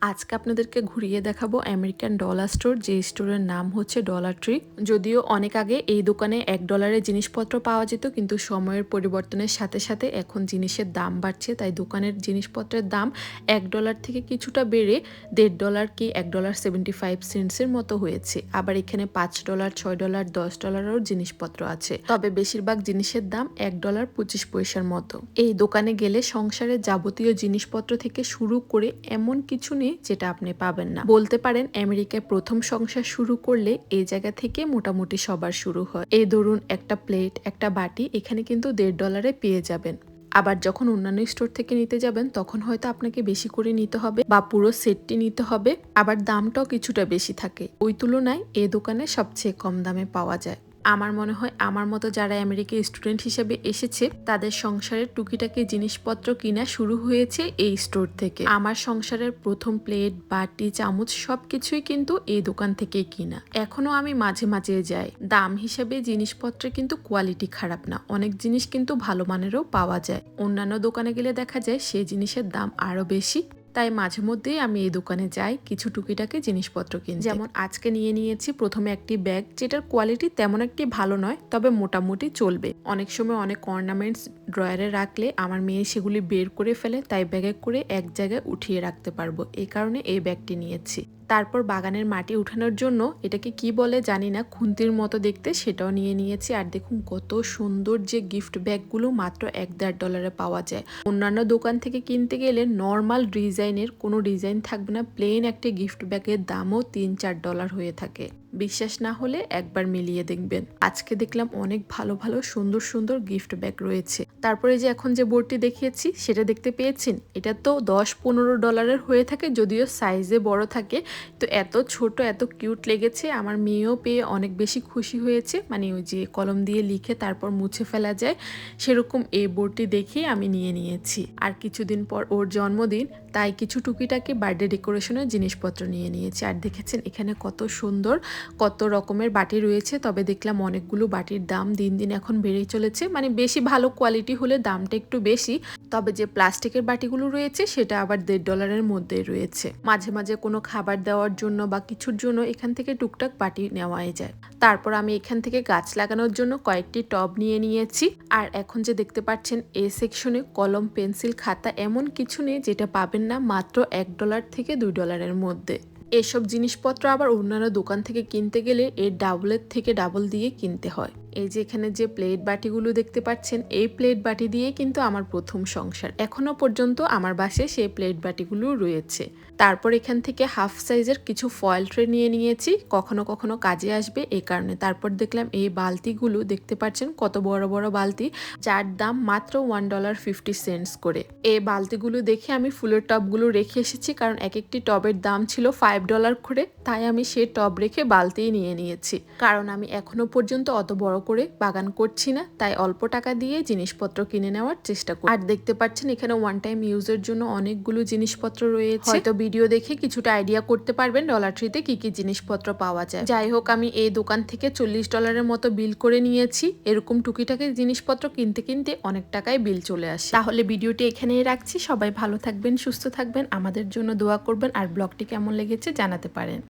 আজকে আপনাদেরকে ঘুরিয়ে দেখাবো আমেরিকান ডলার স্টোর, যে স্টোরের নাম হচ্ছে ডলার ট্রি। যদিও অনেক আগে এই দোকানে $1 জিনিসপত্র পাওয়া যেত, কিন্তু সময়ের পরিবর্তনের সাথে সাথে এখন জিনিসের দাম বাড়ছে, তাই দোকানের জিনিসপত্রের দাম $1 থেকে কিছুটা বেড়ে $1.5 কি $1.75 মতো হয়েছে। আবার এখানে $5, $6, $10 জিনিসপত্র আছে, তবে বেশিরভাগ জিনিসের দাম $1.25 মতো। এই দোকানে গেলে সংসারের যাবতীয় জিনিসপত্র থেকে শুরু করে এমন কিছু নেই যেটা আপনি পাবেন না। বলতে পারেন আমেরিকায় প্রথম সংসার শুরু করলে এই জায়গা থেকে মোটামুটি সবার শুরু হয়। এই ধরুন একটা প্লেট, একটা বাটি এখানে কিন্তু $1.5 পেয়ে যাবেন। আবার যখন অন্যান্য স্টোর থেকে নিতে যাবেন তখন হয়তো আপনাকে বেশি করে নিতে হবে বা পুরো সেটটি নিতে হবে, আবার দামটাও কিছুটা বেশি থাকে। ওই তুলনায় এই দোকানে সবচেয়ে কম দামে পাওয়া যায়। আমার মনে হয় আমার মতো যারা আমেরিকায় স্টুডেন্ট হিসেবে এসেছে তাদের সংসারের টুকিটাকি জিনিসপত্র কিনা শুরু হয়েছে এই স্টোর থেকে। আমার সংসারের প্রথম প্লেট, বাটি, চামচ সবকিছুই কিন্তু এই দোকান থেকেই কিনা। এখনো আমি মাঝে মাঝে যাই। দাম হিসেবে জিনিসপত্রের কিন্তু কোয়ালিটি খারাপ না, অনেক জিনিস কিন্তু ভালো মানেরও পাওয়া যায়। অন্যান্য দোকানে গেলে দেখা যায় সেই জিনিসের দাম আরো বেশি, তাই মাঝে মধ্যেই আমি এই দোকানে যাই কিছু টুকিটাকি জিনিসপত্র কিনতে। যেমন আজকে নিয়েছি প্রথমে একটি ব্যাগ, যেটার কোয়ালিটি তেমন একটি ভালো নয়, তবে মোটামুটি চলবে। অনেক সময় অনেক অর্নামেন্টস ড্রয়ারে রাখলে আমার মেয়ে সেগুলি বের করে ফেলে, তাই ব্যাগে করে এক জায়গায় উঠিয়ে রাখতে পারবো, এই কারণে এই ব্যাগটি নিয়েছি। তারপর বাগানের মাটি উঠানোর জন্য এটাকে কি বলে জানি না, খুন্তির মতো দেখতে, সেটাও নিয়েছি। আর দেখুন কত সুন্দর যে গিফট ব্যাগগুলো মাত্র $1-1.5 পাওয়া যায়। অন্যান্য দোকান থেকে কিনতে গেলে নর্মাল ডিজাইনের কোনো ডিজাইন থাকবে না, প্লেন একটা গিফট ব্যাগের দামও $3-4 হয়ে থাকে। বিশ্বাস না হলে একবার মিলিয়ে দেখবেন। আজকে দেখলাম অনেক ভালো ভালো সুন্দর সুন্দর গিফট ব্যাগ রয়েছে। তারপরে যে এখন যে বোর্ডটি দেখিয়েছি সেটা দেখতে পেয়েছেন, এটা তো $10-15 হয়ে থাকে, যদিও সাইজে বড় থাকে। তো এত ছোট এত কিউট লেগেছে, আমার মেয়েও পেয়ে অনেক বেশি খুশি হয়েছে। মানে ওই যে কলম দিয়ে লিখে তারপর মুছে ফেলা যায়, সেরকম এই বোর্ডটি দেখে আমি নিয়েছি। আর কিছুদিন পর ওর জন্মদিন, তাই কিছু টুকিটাকি বার্থডে ডেকোরেশনের জিনিসপত্র নিয়েছি। আর দেখেছেন এখানে কত সুন্দর কত রকমের বাটি রয়েছে, তবে দেখলাম অনেকগুলো বাটির দাম দিন দিন এখন বেড়েই চলেছে। মানে বেশি ভালো কোয়ালিটি হলে দামটা একটু বেশি, তবে যে প্লাস্টিকের বাটিগুলো রয়েছে সেটা আবার $1.5 মধ্যেই রয়েছে। মাঝে মাঝে কোনো খাবার দেওয়ার জন্য বা কিছুর জন্য এখান থেকে টুকটাক বাটি নেওয়াই যায়। তারপর আমি এখান থেকে গাছ লাগানোর জন্য কয়েকটি টব নিয়েছি। আর এখন যে দেখতে পাচ্ছেন এই সেকশনে কলম, পেন্সিল, খাতা এমন কিছু নেই যেটা পাবেন না মাত্র $1 থেকে $2 মধ্যে। এসব জিনিসপত্র আবার অন্যান্য দোকান থেকে কিনতে গেলে এর ডাবলের থেকে ডাবল দিয়ে কিনতে হয়। এই যে এখানে যে প্লেট বাটিগুলো দেখতে পাচ্ছেন, এই প্লেট বাটি দিয়ে কিন্তু আমার প্রথম সংসার। এখনো পর্যন্ত আমার বাসায় সেই প্লেট বাটিগুলো রয়েছে। তারপর এখান থেকে হাফ সাইজের কিছু ফয়েল ট্রে নিয়েছি, কখনো কখনো কাজে আসবে এই কারণে। তারপর দেখলাম এই বালতিগুলো দেখতে পাচ্ছেন কত বড় বড় বালতি, যার দাম মাত্র $1.50 করে। এই বালতিগুলো দেখে আমি ফুলের টবগুলো রেখে এসেছি, কারণ এক একটি টবের দাম ছিল $5 করে, তাই আমি সেই টব রেখে বালতি নিয়েছি। কারণ আমি এখনো পর্যন্ত অত বড় করে বাগান করছি না, তাই অল্প টাকা দিয়ে জিনিসপত্র কিনে নেওয়ার চেষ্টা করি। আর দেখতে পাচ্ছেন এখানে ওয়ান টাইম ইউজের জন্য অনেকগুলো জিনিসপত্র রয়েছে, হয়তো ভিডিও দেখে কিছুটা আইডিয়া করতে পারবেন ডলার ট্রিতে কি কি জিনিসপত্র পাওয়া যায়। যাই হোক, আমি এই দোকান থেকে $40 মতো বিল করে নিয়েছি। এরকম টুকিটাকি জিনিসপত্র কিনতে কিনতে অনেক টাকায় বিল চলে আসে। তাহলে ভিডিওটি এখানেই রাখছি। সবাই ভালো থাকবেন, সুস্থ থাকবেন, আমাদের জন্য দোয়া করবেন, আর ব্লগটি কেমন লেগেছে জানাতে পারেন।